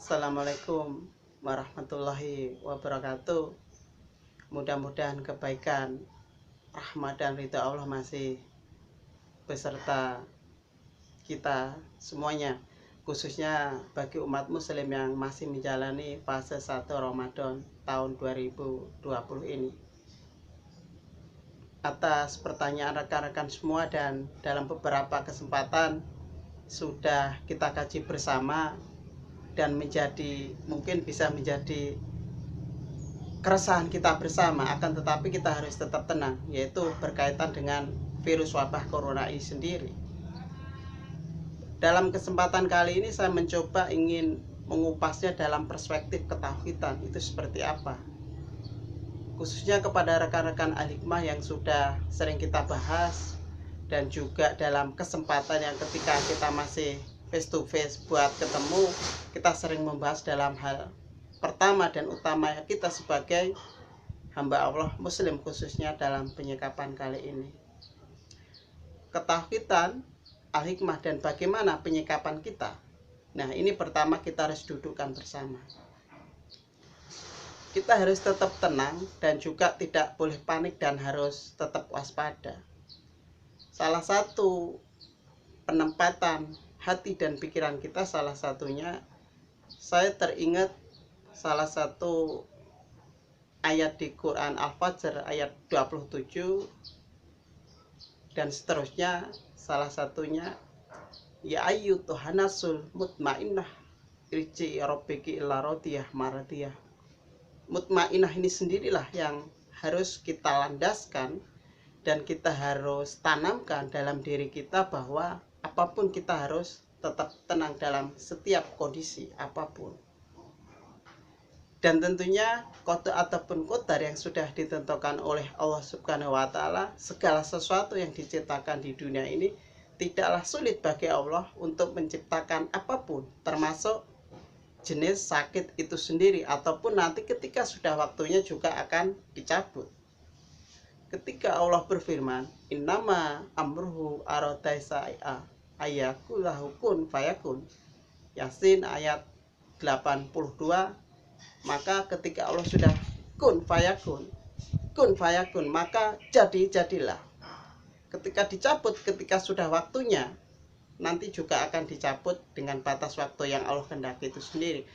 Assalamualaikum warahmatullahi wabarakatuh. Mudah-mudahan kebaikan, rahmat dan ridha Allah masih beserta kita semuanya, khususnya bagi umat muslim yang masih menjalani fase 1 Ramadan tahun 2020 ini. Atas pertanyaan rekan-rekan semua dan dalam beberapa kesempatan sudah kita kaji bersama dan mungkin bisa menjadi keresahan kita bersama, akan tetapi kita harus tetap tenang, yaitu berkaitan dengan virus wabah corona ini sendiri. Dalam kesempatan kali ini saya mencoba ingin mengupasnya dalam perspektif ketauhidan itu seperti apa, khususnya kepada rekan-rekan Al-Hikmah yang sudah sering kita bahas, dan juga dalam kesempatan yang ketika kita masih face to face buat ketemu, kita sering membahas dalam hal pertama dan utama kita sebagai hamba Allah muslim, khususnya dalam penyikapan kali ini, ketauhidan, al-hikmah, dan bagaimana penyikapan kita. Nah, ini pertama kita harus dudukkan bersama. Kita harus tetap tenang dan juga tidak boleh panik dan harus tetap waspada. Salah satu penempatan hati dan pikiran kita, salah satunya saya teringat salah satu ayat di Quran Al-Fajr ayat 27 dan seterusnya. Salah satunya, ya ayyuhanasul mutmainnah irji'i rabbiki ila radiyah maradiyah. Mutmainnah ini sendirilah yang harus kita landaskan dan kita harus tanamkan dalam diri kita, bahwa apapun kita harus tetap tenang dalam setiap kondisi apapun. Dan tentunya qada ataupun qadar yang sudah ditentukan oleh Allah Subhanahu wa Ta'ala, segala sesuatu yang diciptakan di dunia ini tidaklah sulit bagi Allah untuk menciptakan apapun, termasuk jenis sakit itu sendiri, ataupun nanti ketika sudah waktunya juga akan dicabut. Ketika Allah berfirman, innama amruhu aradai sa'a ayakulahu kun fayakun, Yasin ayat 82, maka ketika Allah sudah kun fayakun, maka jadilah. Ketika dicabut, ketika sudah waktunya, nanti juga akan dicabut dengan batas waktu yang Allah kehendaki itu sendiri.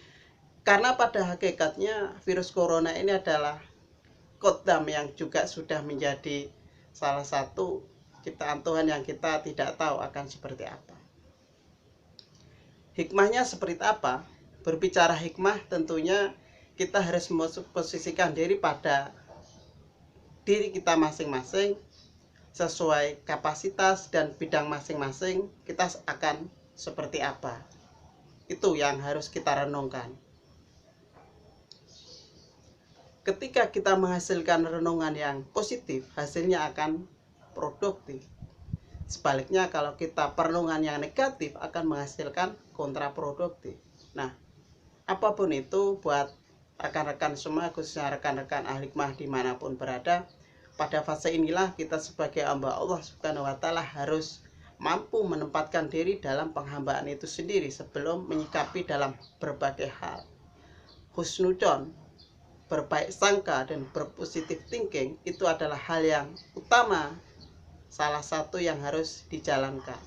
Karena pada hakikatnya virus corona ini adalah kodam yang juga sudah menjadi salah satu ciptaan Tuhan yang kita tidak tahu akan seperti apa. Hikmahnya seperti apa? Berbicara hikmah, tentunya kita harus memposisikan diri pada diri kita masing-masing, sesuai kapasitas dan bidang masing-masing kita akan seperti apa. Itu yang harus kita renungkan. Ketika kita menghasilkan renungan yang positif, hasilnya akan produktif. Sebaliknya, kalau kita perenungan yang negatif, akan menghasilkan kontraproduktif. Nah, apapun itu, buat rekan-rekan semua, khususnya rekan-rekan Al-Hikmah dimanapun berada, pada fase inilah kita sebagai hamba Allah Subhanahu wa Ta'ala harus mampu menempatkan diri dalam penghambaan itu sendiri sebelum menyikapi dalam berbagai hal. Husnudon, berbaik sangka dan berpositif thinking, itu adalah hal yang utama, salah satu yang harus dijalankan.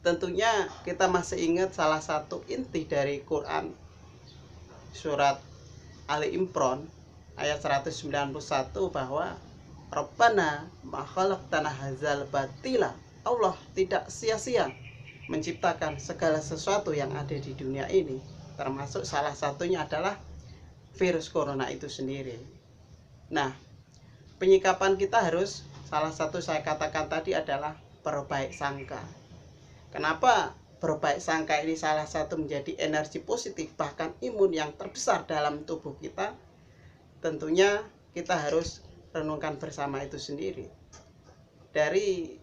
Tentunya kita masih ingat salah satu inti dari Quran surat Ali Imran ayat 191, bahwa Rabbana ma khalaqtana hadzal batila. Allah tidak sia-sia menciptakan segala sesuatu yang ada di dunia ini, termasuk salah satunya adalah virus corona itu sendiri. Nah, penyikapan kita harus, salah satu saya katakan tadi adalah berbaik sangka. Kenapa berbaik sangka ini salah satu menjadi energi positif, bahkan imun yang terbesar dalam tubuh kita? Tentunya kita harus renungkan bersama itu sendiri. Dari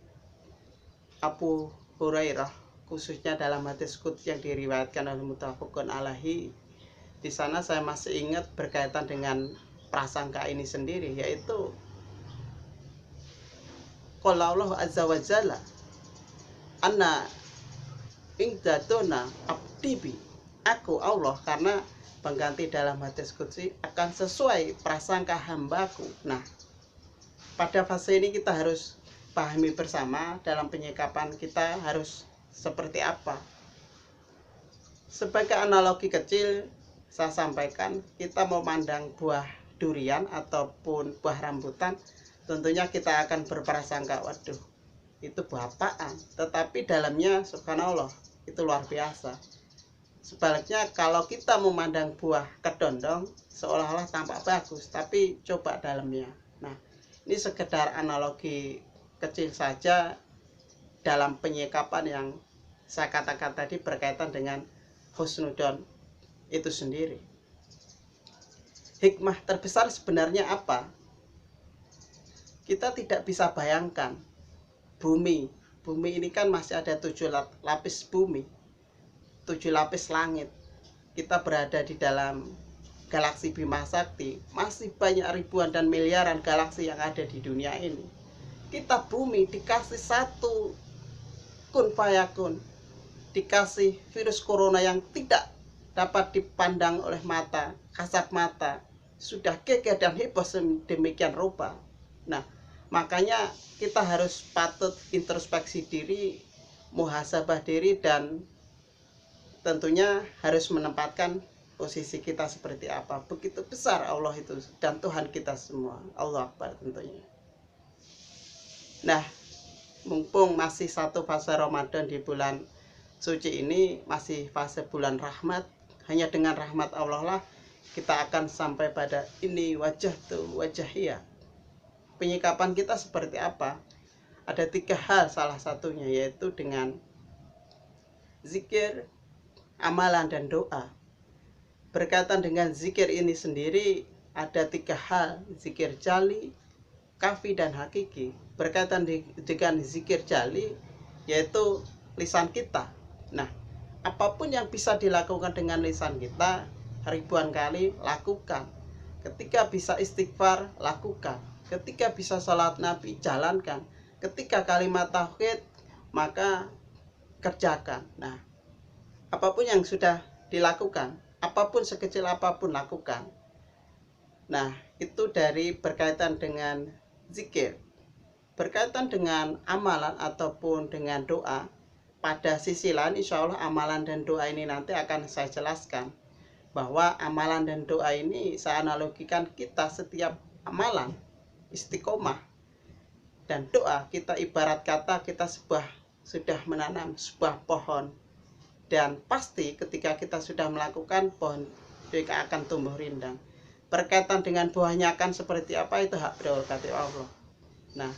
Abu Hurairah, khususnya dalam hadis qudsi yang diriwayatkan oleh muttafaqun alaihi, di sana saya masih ingat berkaitan dengan prasangka ini sendiri, yaitu qala Allah azza wa jalla anna ingdadona abdibi aku Allah, karena pengganti dalam hadis qudsi akan sesuai prasangka hambaku. Nah, pada fase ini kita harus pahami bersama dalam penyikapan kita harus seperti apa. Sebagai analogi kecil saya sampaikan, kita memandang buah durian ataupun buah rambutan, tentunya kita akan berprasangka, waduh, itu buah apaan? Tetapi dalamnya subhanallah, itu luar biasa. Sebaliknya kalau kita memandang buah kedondong, seolah-olah tampak bagus, tapi coba dalamnya. Nah, ini sekedar analogi kecil saja dalam penyikapan yang saya katakan tadi berkaitan dengan husnudon itu sendiri. Hikmah terbesar sebenarnya apa? Kita tidak bisa bayangkan bumi ini kan masih ada 7 lapis bumi, 7 lapis langit. Kita berada di dalam galaksi Bima Sakti, masih banyak ribuan dan miliaran galaksi yang ada di dunia ini. Kita bumi dikasih satu kun fayakun, dikasih virus corona yang tidak dapat dipandang oleh mata, kasat mata, sudah gagah dan heboh sedemikian rupa. Nah, makanya kita harus patut introspeksi diri, muhasabah diri, dan tentunya harus menempatkan posisi kita seperti apa. Begitu besar Allah itu dan Tuhan kita semua. Allah Akbar tentunya. Nah, mumpung masih satu fase Ramadan di bulan suci ini, masih fase bulan rahmat, hanya dengan rahmat Allah lah kita akan sampai pada ini wajah tuh wajah iya. Penyikapan kita seperti apa? Ada 3 hal, salah satunya yaitu dengan zikir, amalan, dan doa. Berkaitan dengan zikir ini sendiri ada 3 hal, zikir jali, kafi, dan hakiki. Berkaitan dengan zikir jali yaitu lisan kita. Nah, apapun yang bisa dilakukan dengan lisan kita, ribuan kali lakukan. Ketika bisa istighfar, lakukan. Ketika bisa salat Nabi, jalankan. Ketika kalimat tauhid, maka kerjakan. Nah, apapun yang sudah dilakukan, apapun sekecil apapun lakukan. Nah, itu dari berkaitan dengan zikir. Berkaitan dengan amalan ataupun dengan doa, pada sisi lain insya Allah amalan dan doa ini nanti akan saya jelaskan. Bahwa amalan dan doa ini saya analogikan kita setiap amalan istiqomah, dan doa kita ibarat kata kita sudah menanam sebuah pohon, dan pasti ketika kita sudah melakukan, pohon itu akan tumbuh rindang. Berkaitan dengan buahnya akan seperti apa, itu hak prerogatif Allah. Nah,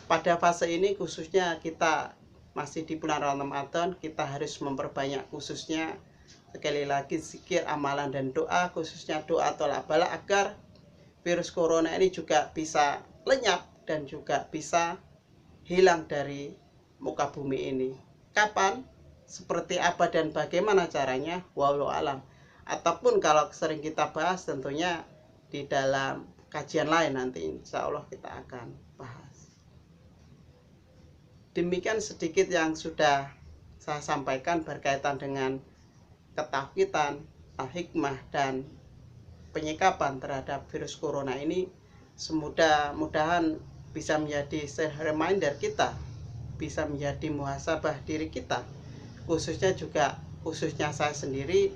pada fase ini khususnya kita masih di bulan Ramadan, kita harus memperbanyak khususnya sekali lagi zikir, amalan, dan doa, khususnya doa tolak bala agar virus corona ini juga bisa lenyap dan juga bisa hilang dari muka bumi ini. Kapan, seperti apa, dan bagaimana caranya, wallahu alam. Ataupun kalau sering kita bahas tentunya di dalam kajian lain nanti insya Allah kita akan bahas. Demikian sedikit yang sudah saya sampaikan berkaitan dengan ketakutan, hikmah, dan penyikapan terhadap virus corona ini. Mudah-mudahan bisa menjadi reminder kita, bisa menjadi muhasabah diri kita, khususnya saya sendiri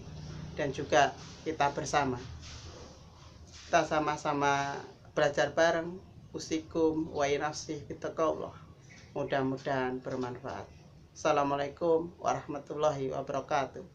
dan juga kita bersama. Kita sama-sama belajar bareng, usikum wa nafsi bittaqwallah. Mudah-mudahan bermanfaat. Assalamualaikum warahmatullahi wabarakatuh.